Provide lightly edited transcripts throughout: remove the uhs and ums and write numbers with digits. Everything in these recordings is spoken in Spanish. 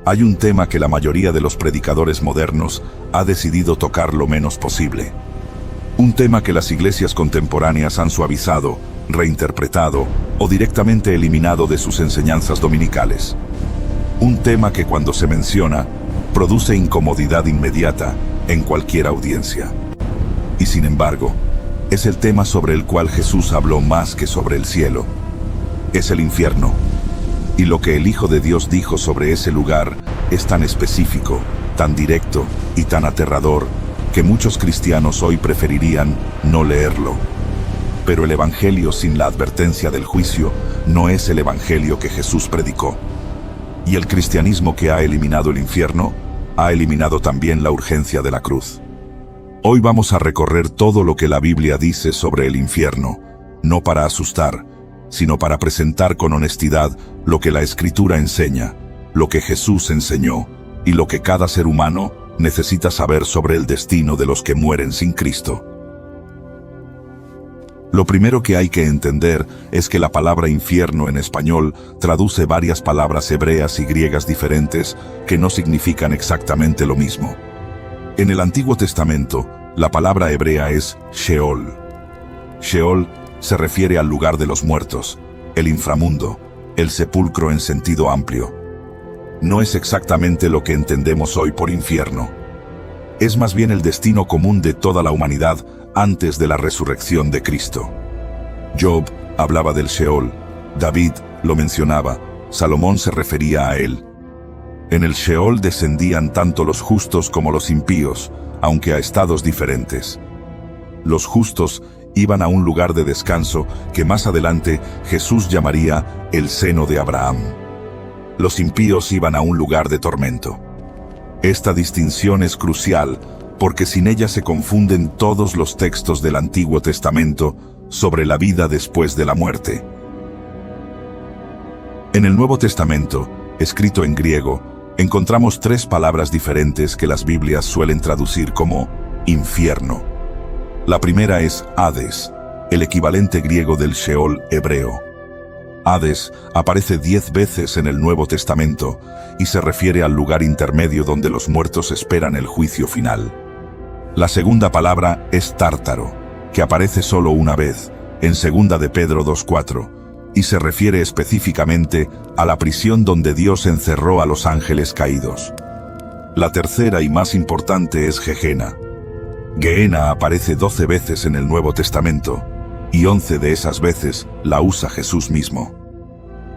hay un tema que la mayoría de los predicadores modernos ha decidido tocar lo menos posible. Un tema que las iglesias contemporáneas han suavizado, reinterpretado o directamente eliminado de sus enseñanzas dominicales. Un tema que cuando se menciona, produce incomodidad inmediata en cualquier audiencia. Y sin embargo, es el tema sobre el cual Jesús habló más que sobre el cielo. Es el infierno. Y lo que el Hijo de Dios dijo sobre ese lugar es tan específico, tan directo y tan aterrador que muchos cristianos hoy preferirían no leerlo. Pero el Evangelio sin la advertencia del juicio no es el Evangelio que Jesús predicó. Y el cristianismo que ha eliminado el infierno, ha eliminado también la urgencia de la cruz. Hoy vamos a recorrer todo lo que la Biblia dice sobre el infierno, no para asustar, sino para presentar con honestidad lo que la Escritura enseña, lo que Jesús enseñó, y lo que cada ser humano necesita saber sobre el destino de los que mueren sin Cristo. Lo primero que hay que entender es que la palabra infierno en español traduce varias palabras hebreas y griegas diferentes que no significan exactamente lo mismo. En el Antiguo Testamento, la palabra hebrea es Sheol. Sheol se refiere al lugar de los muertos, el inframundo, el sepulcro en sentido amplio. No es exactamente lo que entendemos hoy por infierno. Es más bien el destino común de toda la humanidad antes de la resurrección de Cristo. Job hablaba del Sheol, David lo mencionaba, Salomón se refería a él. En el Sheol descendían tanto los justos como los impíos, aunque a estados diferentes. Los justos iban a un lugar de descanso que más adelante Jesús llamaría el seno de Abraham. Los impíos iban a un lugar de tormento. Esta distinción es crucial porque sin ella se confunden todos los textos del Antiguo Testamento sobre la vida después de la muerte. En el Nuevo Testamento, escrito en griego, encontramos tres palabras diferentes que las Biblias suelen traducir como infierno. La primera es Hades, el equivalente griego del Sheol hebreo. Hades aparece 10 veces en el Nuevo Testamento y se refiere al lugar intermedio donde los muertos esperan el juicio final. La segunda palabra es Tártaro, que aparece solo una vez, en 2 de Pedro 2:4, y se refiere específicamente a la prisión donde Dios encerró a los ángeles caídos. La tercera y más importante es Gehenna. Gehenna aparece 12 veces en el Nuevo Testamento, y 11 de esas veces la usa Jesús mismo.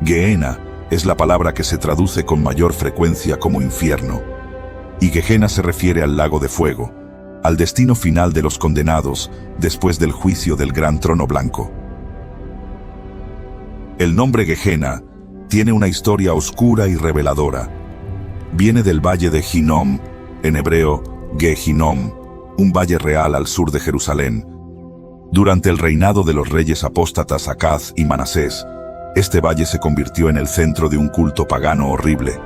Gehenna es la palabra que se traduce con mayor frecuencia como infierno, y Gehenna se refiere al lago de fuego, al destino final de los condenados después del juicio del gran trono blanco. El nombre Gehenna tiene una historia oscura y reveladora. Viene del valle de Hinnom, en hebreo Gehinnom, un valle real al sur de Jerusalén. Durante el reinado de los reyes apóstatas Acaz y Manasés, este valle se convirtió en el centro de un culto pagano horrible.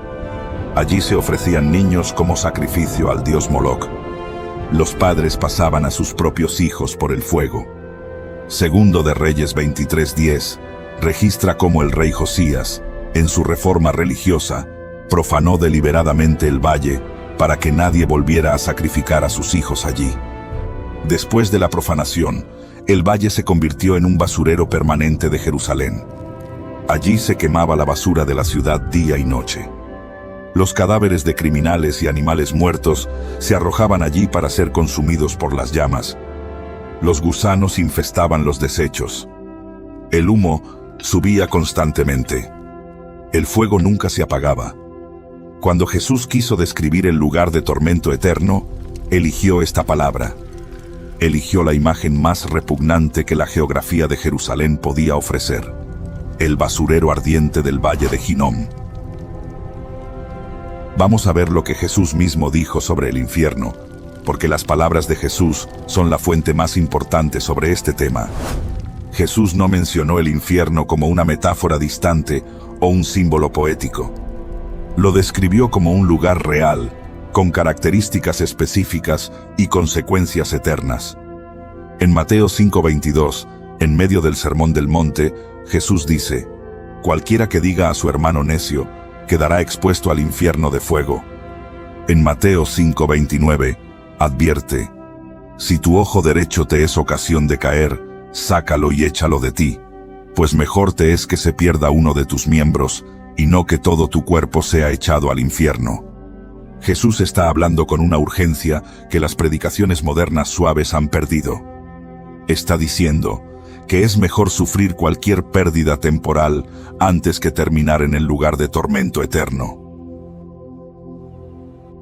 Allí se ofrecían niños como sacrificio al dios Moloc. Los padres pasaban a sus propios hijos por el fuego. Segundo de Reyes 23:10 registra cómo el rey Josías, en su reforma religiosa, profanó deliberadamente el valle para que nadie volviera a sacrificar a sus hijos allí. Después de la profanación, el valle se convirtió en un basurero permanente de Jerusalén. Allí se quemaba la basura de la ciudad día y noche. Los cadáveres de criminales y animales muertos se arrojaban allí para ser consumidos por las llamas. Los gusanos infestaban los desechos. El humo subía constantemente. El fuego nunca se apagaba. Cuando Jesús quiso describir el lugar de tormento eterno, eligió esta palabra. Eligió la imagen más repugnante que la geografía de Jerusalén podía ofrecer: el basurero ardiente del valle de Hinnom. Vamos a ver lo que Jesús mismo dijo sobre el infierno, porque las palabras de Jesús son la fuente más importante sobre este tema. Jesús no mencionó el infierno como una metáfora distante o un símbolo poético. Lo describió como un lugar real, con características específicas y consecuencias eternas. En Mateo 5:22, en medio del Sermón del Monte, Jesús dice: «Cualquiera que diga a su hermano necio, quedará expuesto al infierno de fuego. En Mateo 5:29, advierte: si tu ojo derecho te es ocasión de caer, sácalo y échalo de ti, pues mejor te es que se pierda uno de tus miembros, y no que todo tu cuerpo sea echado al infierno. Jesús está hablando con una urgencia que las predicaciones modernas suaves han perdido. Está diciendo que es mejor sufrir cualquier pérdida temporal antes que terminar en el lugar de tormento eterno.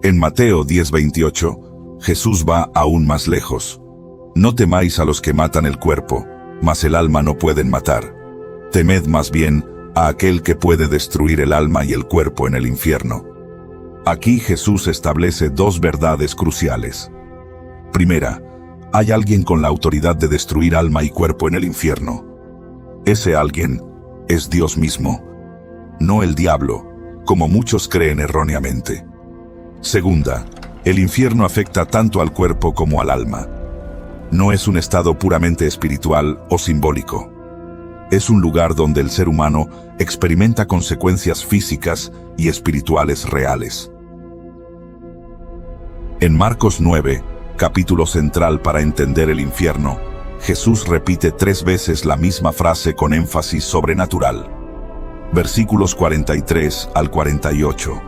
En Mateo 10:28, Jesús va aún más lejos. No temáis a los que matan el cuerpo, mas el alma no pueden matar. Temed más bien a aquel que puede destruir el alma y el cuerpo en el infierno. Aquí Jesús establece dos verdades cruciales. Primera, hay alguien con la autoridad de destruir alma y cuerpo en el infierno. Ese alguien es Dios mismo, no el diablo, como muchos creen erróneamente. Segunda, el infierno afecta tanto al cuerpo como al alma. No es un estado puramente espiritual o simbólico. Es un lugar donde el ser humano experimenta consecuencias físicas y espirituales reales. En Marcos 9, capítulo central para entender el infierno, Jesús repite 3 veces la misma frase con énfasis sobrenatural. Versículos 43 al 48.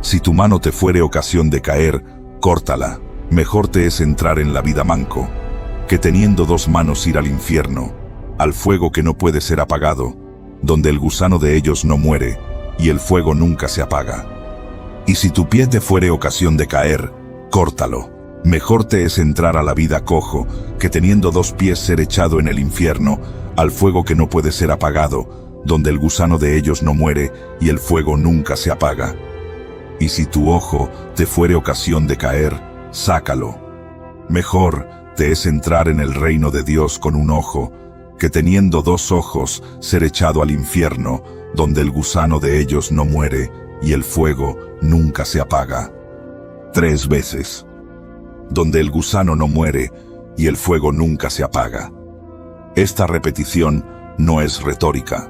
Si tu mano te fuere ocasión de caer, córtala. Mejor te es entrar en la vida manco, que teniendo 2 manos ir al infierno, al fuego que no puede ser apagado, donde el gusano de ellos no muere, y el fuego nunca se apaga. Y si tu pie te fuere ocasión de caer, córtalo. Mejor te es entrar a la vida cojo, que teniendo 2 pies ser echado en el infierno, al fuego que no puede ser apagado, donde el gusano de ellos no muere, y el fuego nunca se apaga. Y si tu ojo te fuere ocasión de caer, sácalo. Mejor te es entrar en el reino de Dios con un ojo, que teniendo 2 ojos ser echado al infierno, donde el gusano de ellos no muere, y el fuego nunca se apaga. 3 veces. Donde el gusano no muere, y el fuego nunca se apaga. Esta repetición no es retórica.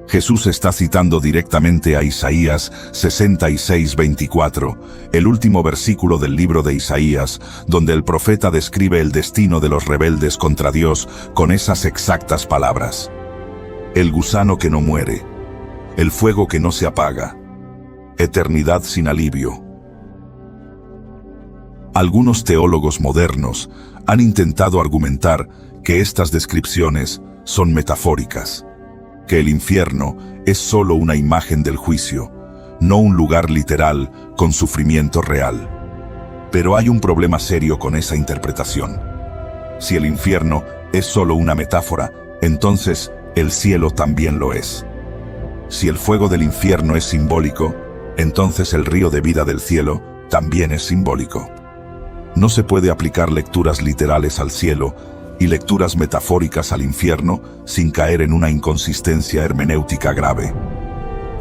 Jesús está citando directamente a Isaías 66:24, el último versículo del libro de Isaías, donde el profeta describe el destino de los rebeldes contra Dios con esas exactas palabras. El gusano que no muere, el fuego que no se apaga, eternidad sin alivio. Algunos teólogos modernos han intentado argumentar que estas descripciones son metafóricas, que el infierno es solo una imagen del juicio, no un lugar literal con sufrimiento real. Pero hay un problema serio con esa interpretación. Si el infierno es solo una metáfora, entonces el cielo también lo es. Si el fuego del infierno es simbólico, entonces el río de vida del cielo también es simbólico. No se puede aplicar lecturas literales al cielo y lecturas metafóricas al infierno sin caer en una inconsistencia hermenéutica grave.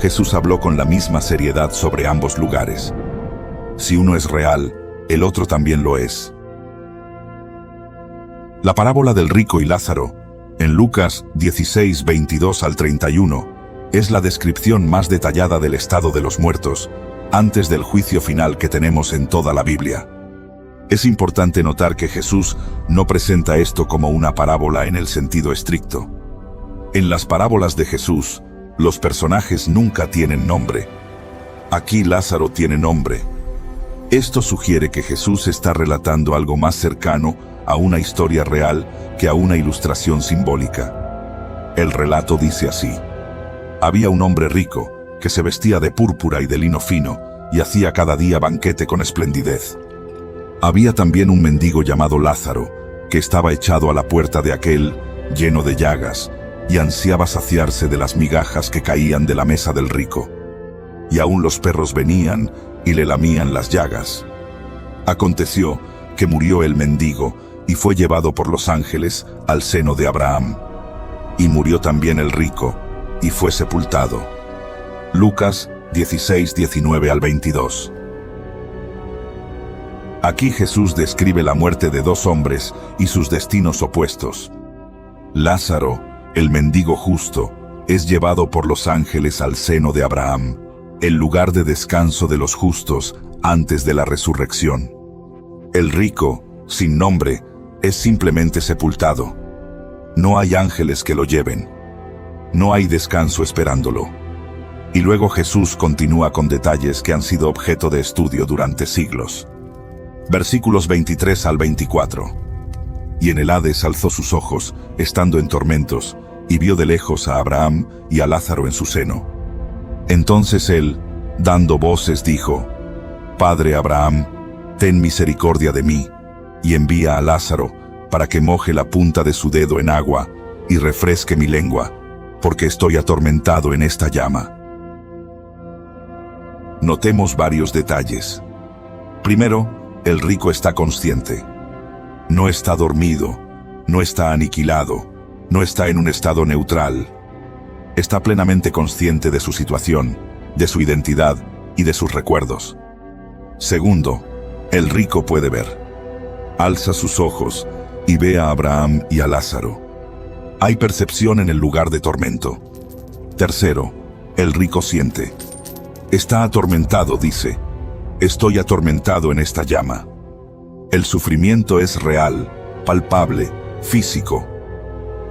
Jesús habló con la misma seriedad sobre ambos lugares. Si uno es real, el otro también lo es. La parábola del rico y Lázaro, en Lucas 16:22 al 31, es la descripción más detallada del estado de los muertos, antes del juicio final que tenemos en toda la Biblia. Es importante notar que Jesús no presenta esto como una parábola en el sentido estricto. En las parábolas de Jesús, los personajes nunca tienen nombre. Aquí Lázaro tiene nombre. Esto sugiere que Jesús está relatando algo más cercano a una historia real que a una ilustración simbólica. El relato dice así: había un hombre rico que se vestía de púrpura y de lino fino y hacía cada día banquete con esplendidez. Había también un mendigo llamado Lázaro, que estaba echado a la puerta de aquel, lleno de llagas, y ansiaba saciarse de las migajas que caían de la mesa del rico. Y aún los perros venían y le lamían las llagas. Aconteció que murió el mendigo y fue llevado por los ángeles al seno de Abraham. Y murió también el rico y fue sepultado. Lucas 16:19 al 22. Aquí Jesús describe la muerte de 2 hombres y sus destinos opuestos. Lázaro, el mendigo justo, es llevado por los ángeles al seno de Abraham, el lugar de descanso de los justos antes de la resurrección. El rico, sin nombre, es simplemente sepultado. No hay ángeles que lo lleven. No hay descanso esperándolo. Y luego Jesús continúa con detalles que han sido objeto de estudio durante siglos. Versículos 23 al 24. Y en el Hades alzó sus ojos, estando en tormentos, y vio de lejos a Abraham y a Lázaro en su seno. Entonces él, dando voces, dijo: Padre Abraham, ten misericordia de mí, y envía a Lázaro, para que moje la punta de su dedo en agua, y refresque mi lengua, porque estoy atormentado en esta llama. Notemos varios detalles. Primero, el rico está consciente. No está dormido, no está aniquilado, no está en un estado neutral. Está plenamente consciente de su situación, de su identidad y de sus recuerdos. Segundo, el rico puede ver. Alza sus ojos y ve a Abraham y a Lázaro. Hay percepción en el lugar de tormento. Tercero, el rico siente. Está atormentado, dice: estoy atormentado en esta llama. El sufrimiento es real, palpable, físico.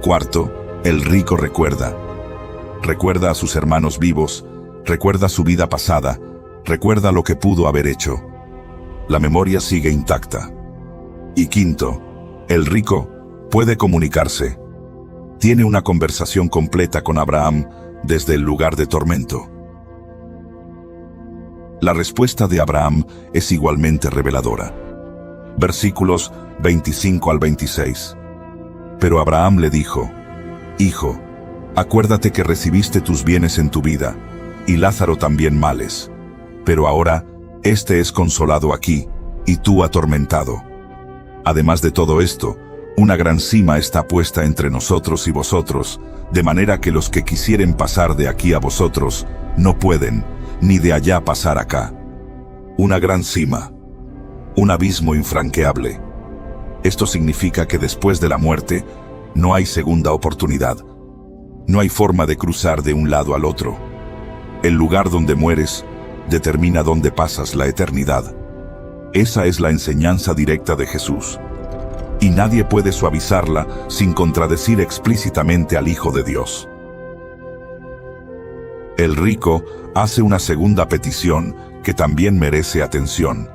Cuarto, el rico recuerda. Recuerda a sus hermanos vivos, recuerda su vida pasada, recuerda lo que pudo haber hecho. La memoria sigue intacta. Y quinto, el rico puede comunicarse. Tiene una conversación completa con Abraham desde el lugar de tormento. La respuesta de Abraham es igualmente reveladora. Versículos 25 al 26. Pero Abraham le dijo: Hijo, acuérdate que recibiste tus bienes en tu vida, y Lázaro también males. Pero ahora, éste es consolado aquí, y tú atormentado. Además de todo esto, una gran sima está puesta entre nosotros y vosotros, de manera que los que quisieren pasar de aquí a vosotros, no pueden, ni de allá pasar acá. Una gran sima. Un abismo infranqueable. Esto significa que después de la muerte, no hay segunda oportunidad. No hay forma de cruzar de un lado al otro. El lugar donde mueres determina dónde pasas la eternidad. Esa es la enseñanza directa de Jesús. Y nadie puede suavizarla sin contradecir explícitamente al Hijo de Dios. El rico hace una segunda petición que también merece atención.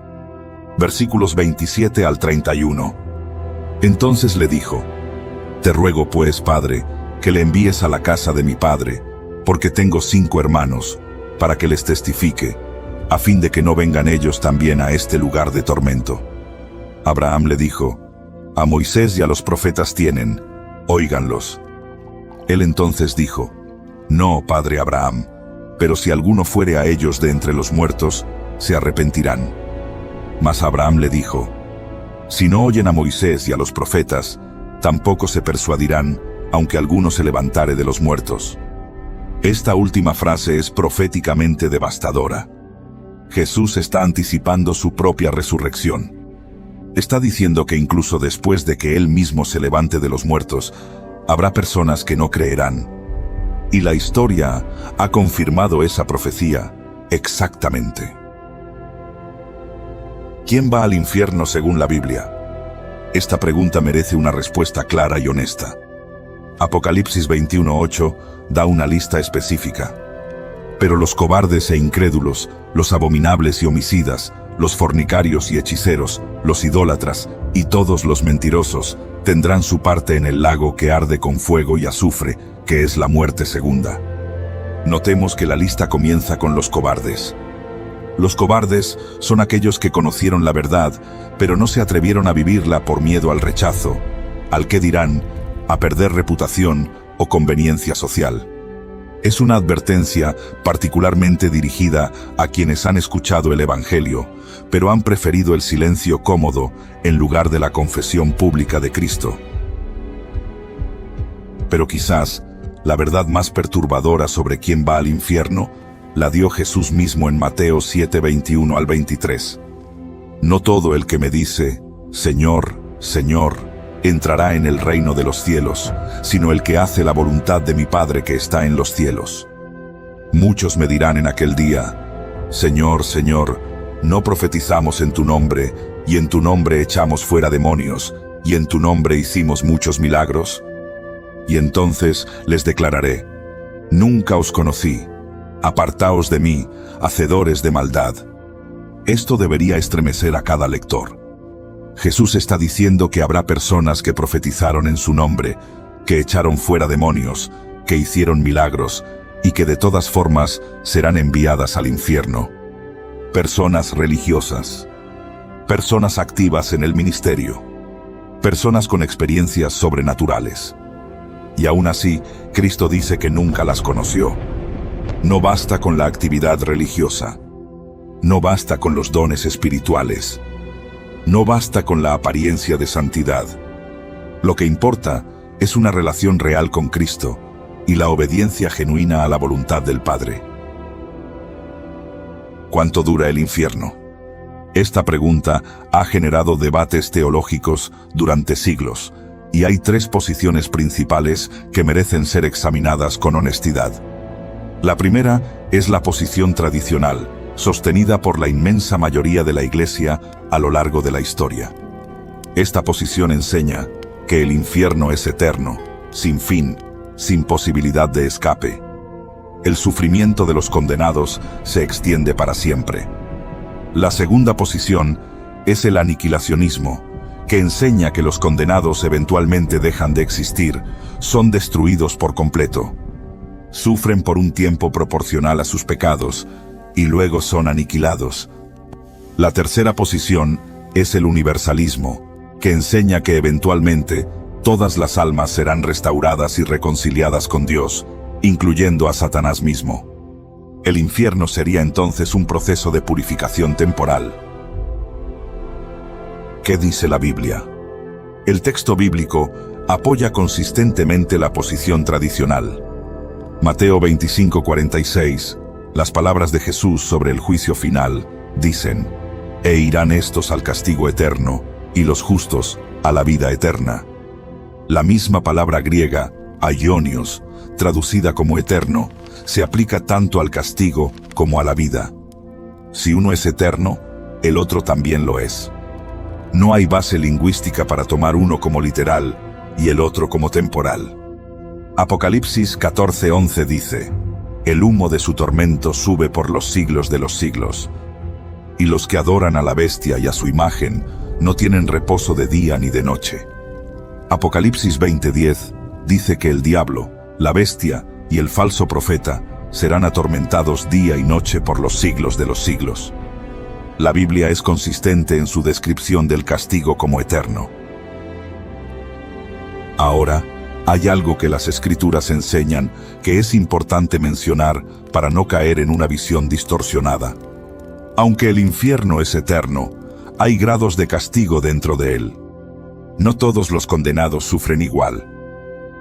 Versículos 27 al 31. Entonces le dijo: Te ruego pues, Padre, que le envíes a la casa de mi padre, porque tengo 5 hermanos, para que les testifique, a fin de que no vengan ellos también a este lugar de tormento. Abraham le dijo: A Moisés y a los profetas tienen, óiganlos. Él entonces dijo: No, padre Abraham, pero si alguno fuere a ellos de entre los muertos, se arrepentirán. Mas Abraham le dijo: Si no oyen a Moisés y a los profetas, tampoco se persuadirán, aunque alguno se levantare de los muertos. Esta última frase es proféticamente devastadora. Jesús está anticipando su propia resurrección. Está diciendo que incluso después de que Él mismo se levante de los muertos, habrá personas que no creerán. Y la historia ha confirmado esa profecía exactamente. ¿Quién va al infierno según la Biblia? Esta pregunta merece una respuesta clara y honesta. Apocalipsis 21:8 da una lista específica. Pero los cobardes e incrédulos, los abominables y homicidas, los fornicarios y hechiceros, los idólatras y todos los mentirosos tendrán su parte en el lago que arde con fuego y azufre, que es la muerte segunda. Notemos que la lista comienza con los cobardes. Los cobardes son aquellos que conocieron la verdad, pero no se atrevieron a vivirla por miedo al rechazo, al qué dirán, a perder reputación o conveniencia social. Es una advertencia particularmente dirigida a quienes han escuchado el Evangelio, pero han preferido el silencio cómodo en lugar de la confesión pública de Cristo. Pero quizás la verdad más perturbadora sobre quién va al infierno la dio Jesús mismo en Mateo 7:21 al 23. No todo el que me dice, Señor, Señor, entrará en el reino de los cielos, sino el que hace la voluntad de mi Padre que está en los cielos. Muchos me dirán en aquel día, Señor, Señor, ¿no profetizamos en tu nombre, y en tu nombre echamos fuera demonios, y en tu nombre hicimos muchos milagros? Y entonces les declararé: nunca os conocí, apartaos de mí, hacedores de maldad. Esto debería estremecer a cada lector. Jesús está diciendo que habrá personas que profetizaron en su nombre, que echaron fuera demonios, que hicieron milagros, y que de todas formas serán enviadas al infierno. Personas religiosas, personas activas en el ministerio, personas con experiencias sobrenaturales. Y aún así, Cristo dice que nunca las conoció. No basta con la actividad religiosa, no basta con los dones espirituales, no basta con la apariencia de santidad. Lo que importa es una relación real con Cristo y la obediencia genuina a la voluntad del Padre. ¿Cuánto dura el infierno? Esta pregunta ha generado debates teológicos durante siglos, y hay tres posiciones principales que merecen ser examinadas con honestidad. La primera es la posición tradicional, sostenida por la inmensa mayoría de la Iglesia a lo largo de la historia. Esta posición enseña que el infierno es eterno, sin fin, sin posibilidad de escape. El sufrimiento de los condenados se extiende para siempre. La segunda posición es el aniquilacionismo, que enseña que los condenados eventualmente dejan de existir, son destruidos por completo. Sufren por un tiempo proporcional a sus pecados y luego son aniquilados. La tercera posición es el universalismo, que enseña que eventualmente todas las almas serán restauradas y reconciliadas con Dios, incluyendo a Satanás mismo. El infierno sería entonces un proceso de purificación temporal. ¿Qué dice la Biblia? El texto bíblico apoya consistentemente la posición tradicional. Mateo 25:46, las palabras de Jesús sobre el juicio final, dicen: «E irán estos al castigo eterno, y los justos a la vida eterna». La misma palabra griega, aionios, traducida como eterno, se aplica tanto al castigo como a la vida. Si uno es eterno, el otro también lo es. No hay base lingüística para tomar uno como literal y el otro como temporal. Apocalipsis 14:11 dice: «El humo de su tormento sube por los siglos de los siglos. Y los que adoran a la bestia y a su imagen no tienen reposo de día ni de noche». Apocalipsis 20:10 dice que el diablo, la bestia y el falso profeta serán atormentados día y noche por los siglos de los siglos. La Biblia es consistente en su descripción del castigo como eterno. Ahora, hay algo que las Escrituras enseñan que es importante mencionar para no caer en una visión distorsionada. Aunque el infierno es eterno, hay grados de castigo dentro de él. No todos los condenados sufren igual.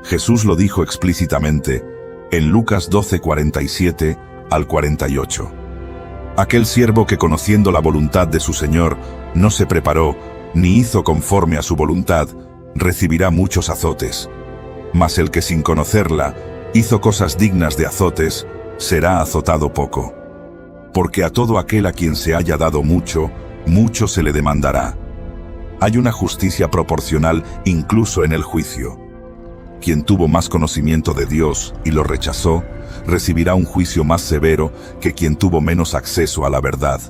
Jesús lo dijo explícitamente en Lucas 12:47 al 48. Aquel siervo que, conociendo la voluntad de su Señor, no se preparó ni hizo conforme a su voluntad, recibirá muchos azotes. Mas el que sin conocerla hizo cosas dignas de azotes, será azotado poco. Porque a todo aquel a quien se haya dado mucho, mucho se le demandará. Hay una justicia proporcional incluso en el juicio. Quien tuvo más conocimiento de Dios y lo rechazó, recibirá un juicio más severo que quien tuvo menos acceso a la verdad.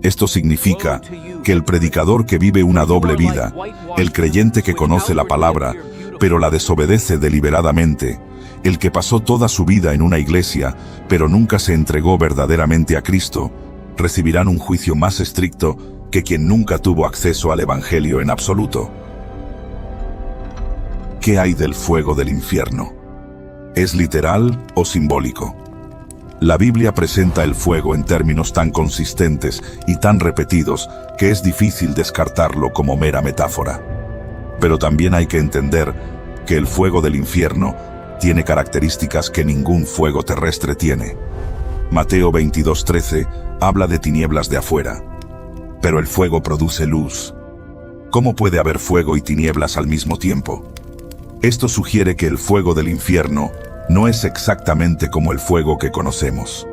Esto significa que el predicador que vive una doble vida, el creyente que conoce la palabra, pero la desobedece deliberadamente, el que pasó toda su vida en una iglesia, pero nunca se entregó verdaderamente a Cristo, recibirán un juicio más estricto que quien nunca tuvo acceso al Evangelio en absoluto. ¿Qué hay del fuego del infierno? ¿Es literal o simbólico? La Biblia presenta el fuego en términos tan consistentes y tan repetidos que es difícil descartarlo como mera metáfora. Pero también hay que entender que el fuego del infierno tiene características que ningún fuego terrestre tiene. Mateo 22:13 habla de tinieblas de afuera. Pero el fuego produce luz. ¿Cómo puede haber fuego y tinieblas al mismo tiempo? Esto sugiere que el fuego del infierno no es exactamente como el fuego que conocemos.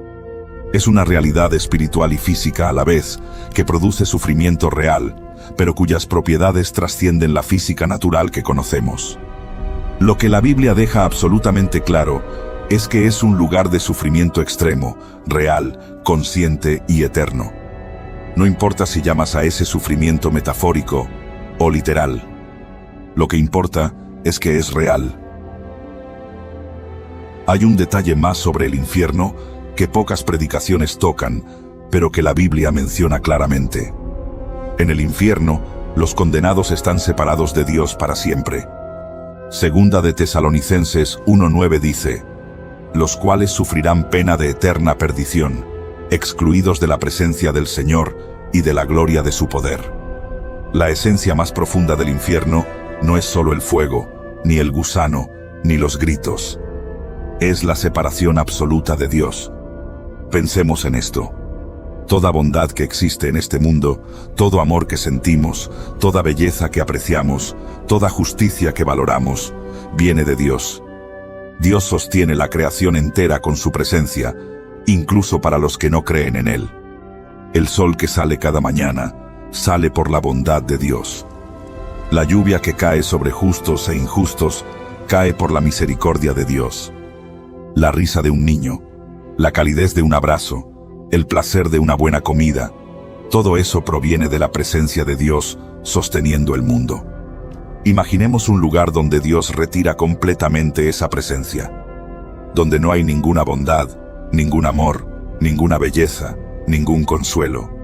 Es una realidad espiritual y física a la vez, que produce sufrimiento real, pero cuyas propiedades trascienden la física natural que conocemos. Lo que la Biblia deja absolutamente claro es que es un lugar de sufrimiento extremo, real, consciente y eterno. No importa si llamas a ese sufrimiento metafórico o literal. Lo que importa es que es real. Hay un detalle más sobre el infierno que pocas predicaciones tocan, pero que la Biblia menciona claramente. En el infierno, los condenados están separados de Dios para siempre. Segunda de Tesalonicenses 1:9 dice: los cuales sufrirán pena de eterna perdición, excluidos de la presencia del Señor y de la gloria de su poder. La esencia más profunda del infierno no es solo el fuego, ni el gusano, ni los gritos. Es la separación absoluta de Dios. Pensemos en esto. Toda bondad que existe en este mundo, todo amor que sentimos, toda belleza que apreciamos, toda justicia que valoramos, viene de Dios. Dios sostiene la creación entera con su presencia, incluso para los que no creen en Él. El sol que sale cada mañana, sale por la bondad de Dios. La lluvia que cae sobre justos e injustos, cae por la misericordia de Dios. La risa de un niño, la calidez de un abrazo, el placer de una buena comida, todo eso proviene de la presencia de Dios sosteniendo el mundo. Imaginemos un lugar donde Dios retira completamente esa presencia, donde no hay ninguna bondad, ningún amor, ninguna belleza, ningún consuelo.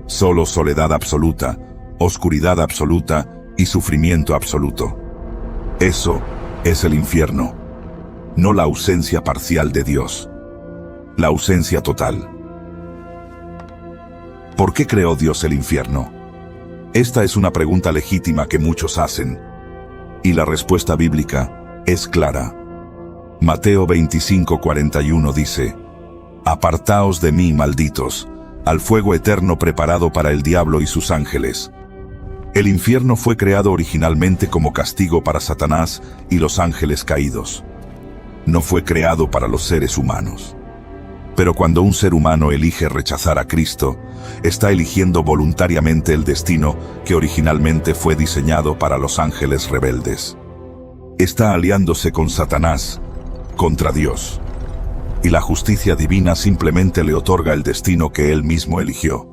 Solo soledad absoluta, oscuridad absoluta y sufrimiento absoluto. Eso es el infierno, no la ausencia parcial de Dios, la ausencia total. ¿Por qué creó Dios el infierno? Esta es una pregunta legítima que muchos hacen, y la respuesta bíblica es clara. Mateo 25:41 dice: apartaos de mí, malditos, al fuego eterno preparado para el diablo y sus ángeles. El infierno fue creado originalmente como castigo para Satanás y los ángeles caídos. No fue creado para los seres humanos. Pero cuando un ser humano elige rechazar a Cristo, está eligiendo voluntariamente el destino que originalmente fue diseñado para los ángeles rebeldes. Está aliándose con Satanás, contra Dios. Y la justicia divina simplemente le otorga el destino que él mismo eligió.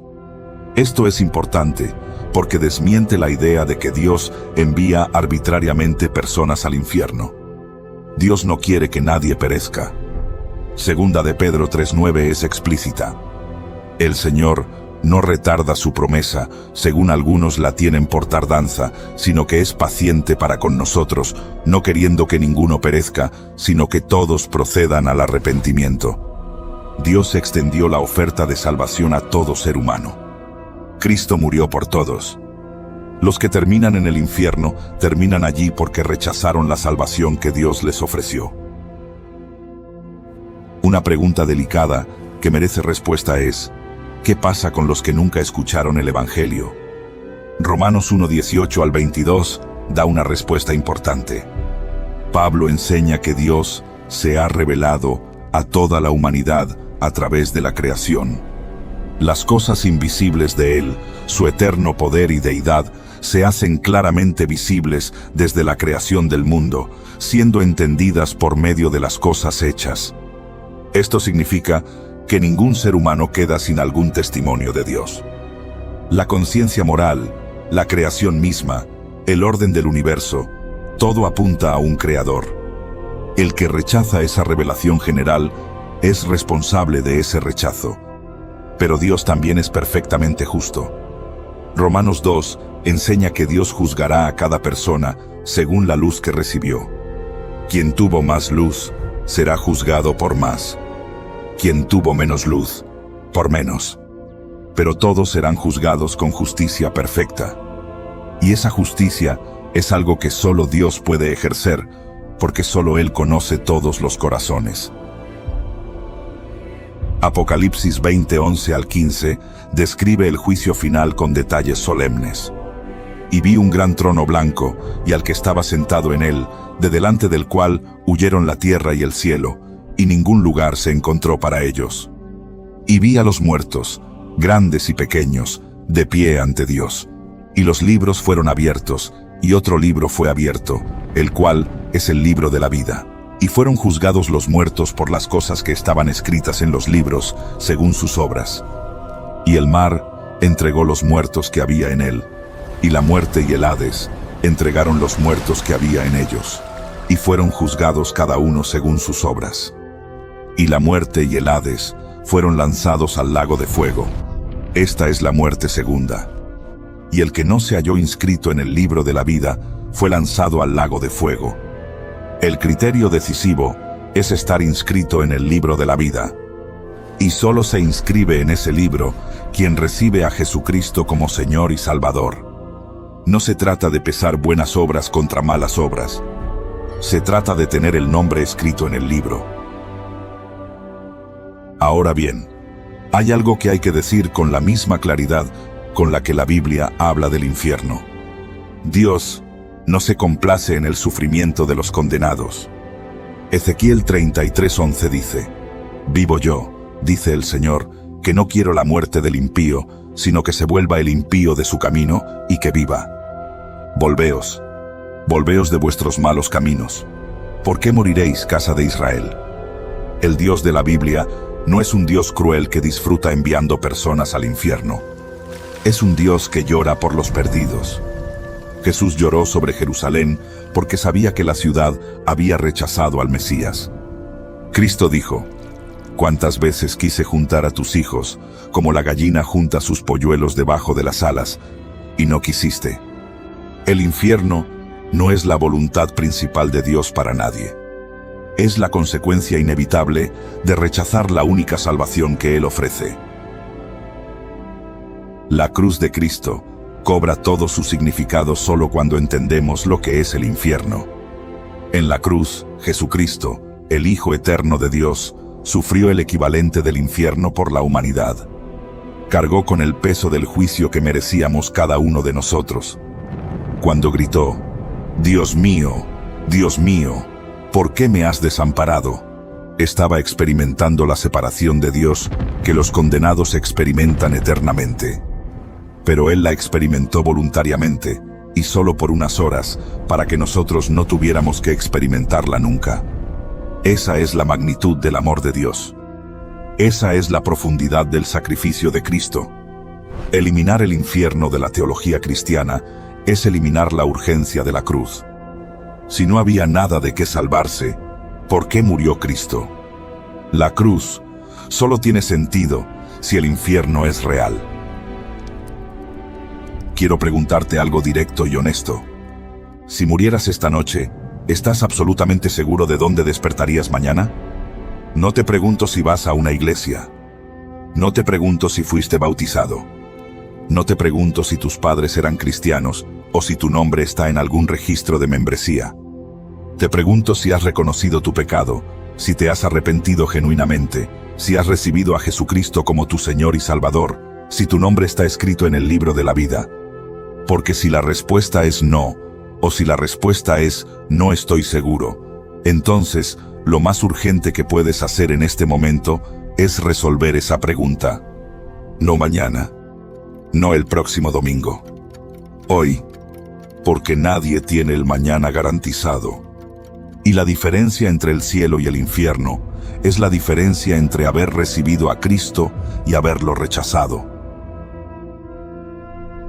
Esto es importante, porque desmiente la idea de que Dios envía arbitrariamente personas al infierno. Dios no quiere que nadie perezca. Segunda de Pedro 3:9 es explícita. El Señor no retarda su promesa, según algunos la tienen por tardanza, sino que es paciente para con nosotros, no queriendo que ninguno perezca, sino que todos procedan al arrepentimiento. Dios extendió la oferta de salvación a todo ser humano. Cristo murió por todos. Los que terminan en el infierno, terminan allí porque rechazaron la salvación que Dios les ofreció. Una pregunta delicada que merece respuesta es: ¿qué pasa con los que nunca escucharon el Evangelio? Romanos 1:18 al 22 da una respuesta importante. Pablo enseña que Dios se ha revelado a toda la humanidad a través de la creación. Las cosas invisibles de Él, su eterno poder y deidad, se hacen claramente visibles desde la creación del mundo, siendo entendidas por medio de las cosas hechas. Esto significa que ningún ser humano queda sin algún testimonio de Dios. La conciencia moral, la creación misma, el orden del universo, todo apunta a un creador. El que rechaza esa revelación general es responsable de ese rechazo. Pero Dios también es perfectamente justo. Romanos 2 enseña que Dios juzgará a cada persona según la luz que recibió. Quien tuvo más luz será juzgado por más. Quien tuvo menos luz, por menos. Pero todos serán juzgados con justicia perfecta. Y esa justicia es algo que solo Dios puede ejercer, porque solo Él conoce todos los corazones. Apocalipsis 20:11 al 15 describe el juicio final con detalles solemnes. Y vi un gran trono blanco, y al que estaba sentado en él, de delante del cual huyeron la tierra y el cielo, y ningún lugar se encontró para ellos. Y vi a los muertos, grandes y pequeños, de pie ante Dios. Y los libros fueron abiertos, y otro libro fue abierto, el cual es el libro de la vida. Y fueron juzgados los muertos por las cosas que estaban escritas en los libros, según sus obras. Y el mar entregó los muertos que había en él, y la muerte y el Hades entregaron los muertos que había en ellos, y fueron juzgados cada uno según sus obras. Y la muerte y el Hades fueron lanzados al lago de fuego. Esta es la muerte segunda. Y el que no se halló inscrito en el libro de la vida fue lanzado al lago de fuego. El criterio decisivo es estar inscrito en el libro de la vida. Y solo se inscribe en ese libro quien recibe a Jesucristo como Señor y Salvador. No se trata de pesar buenas obras contra malas obras. Se trata de tener el nombre escrito en el libro. Ahora bien, hay algo que hay que decir con la misma claridad con la que la Biblia habla del infierno. Dios no se complace en el sufrimiento de los condenados. Ezequiel 33:11 dice: Vivo yo, dice el Señor, que no quiero la muerte del impío, sino que se vuelva el impío de su camino y que viva. Volveos, volveos de vuestros malos caminos. ¿Por qué moriréis, casa de Israel? El Dios de la Biblia no es un Dios cruel que disfruta enviando personas al infierno. Es un Dios que llora por los perdidos. Jesús lloró sobre Jerusalén porque sabía que la ciudad había rechazado al Mesías. Cristo dijo: «¿Cuántas veces quise juntar a tus hijos, como la gallina junta sus polluelos debajo de las alas, y no quisiste?» El infierno no es la voluntad principal de Dios para nadie. Es la consecuencia inevitable de rechazar la única salvación que Él ofrece. La cruz de Cristo cobra todo su significado solo cuando entendemos lo que es el infierno. En la cruz, Jesucristo, el Hijo eterno de Dios, sufrió el equivalente del infierno por la humanidad. Cargó con el peso del juicio que merecíamos cada uno de nosotros. Cuando gritó: Dios mío, ¿por qué me has desamparado?», estaba experimentando la separación de Dios que los condenados experimentan eternamente. Pero Él la experimentó voluntariamente, y solo por unas horas, para que nosotros no tuviéramos que experimentarla nunca. Esa es la magnitud del amor de Dios. Esa es la profundidad del sacrificio de Cristo. Eliminar el infierno de la teología cristiana es eliminar la urgencia de la cruz. Si no había nada de qué salvarse, ¿por qué murió Cristo? La cruz solo tiene sentido si el infierno es real. Quiero preguntarte algo directo y honesto. Si murieras esta noche, ¿estás absolutamente seguro de dónde despertarías mañana? No te pregunto si vas a una iglesia. No te pregunto si fuiste bautizado. No te pregunto si tus padres eran cristianos o si tu nombre está en algún registro de membresía. Te pregunto si has reconocido tu pecado, si te has arrepentido genuinamente, si has recibido a Jesucristo como tu Señor y Salvador, si tu nombre está escrito en el libro de la vida. Porque si la respuesta es no, o si la respuesta es no estoy seguro, entonces lo más urgente que puedes hacer en este momento es resolver esa pregunta. No mañana, no el próximo domingo. Hoy, porque nadie tiene el mañana garantizado. Y la diferencia entre el cielo y el infierno es la diferencia entre haber recibido a Cristo y haberlo rechazado.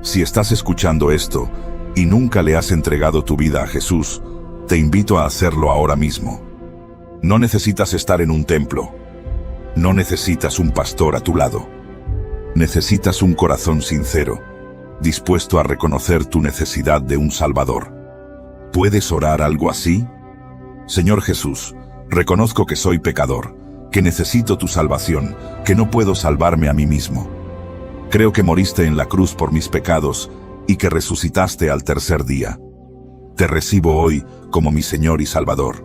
Si estás escuchando esto y nunca le has entregado tu vida a Jesús, te invito a hacerlo ahora mismo. No necesitas estar en un templo. No necesitas un pastor a tu lado. Necesitas un corazón sincero, dispuesto a reconocer tu necesidad de un Salvador. ¿Puedes orar algo así? Señor Jesús, reconozco que soy pecador, que necesito tu salvación, que no puedo salvarme a mí mismo. Creo que moriste en la cruz por mis pecados y que resucitaste al tercer día. Te recibo hoy como mi Señor y Salvador.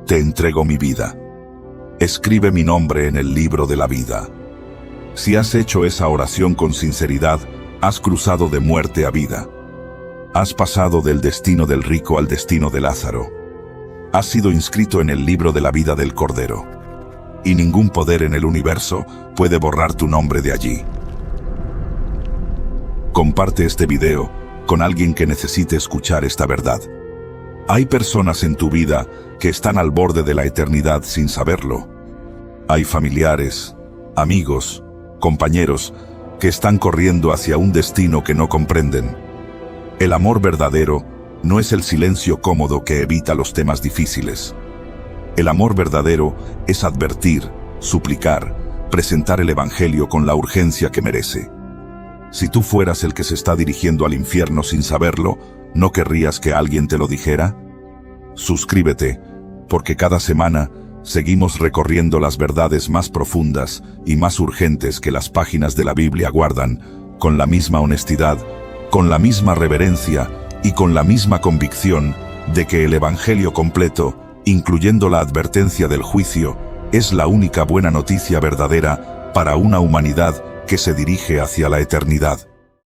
Te entrego mi vida. Escribe mi nombre en el libro de la vida. Si has hecho esa oración con sinceridad, has cruzado de muerte a vida. Has pasado del destino del rico al destino de Lázaro. Has sido inscrito en el libro de la vida del Cordero. y ningún poder en el universo puede borrar tu nombre de allí. Comparte este video con alguien que necesite escuchar esta verdad. Hay personas en tu vida que están al borde de la eternidad sin saberlo. Hay familiares, amigos, compañeros que están corriendo hacia un destino que no comprenden. El amor verdadero no es el silencio cómodo que evita los temas difíciles. El amor verdadero es advertir, suplicar, presentar el Evangelio con la urgencia que merece. Si tú fueras el que se está dirigiendo al infierno sin saberlo, ¿no querrías que alguien te lo dijera? Suscríbete, porque cada semana seguimos recorriendo las verdades más profundas y más urgentes que las páginas de la Biblia guardan, con la misma honestidad, con la misma reverencia y con la misma convicción de que el Evangelio completo, incluyendo la advertencia del juicio, es la única buena noticia verdadera para una humanidad que se dirige hacia la eternidad.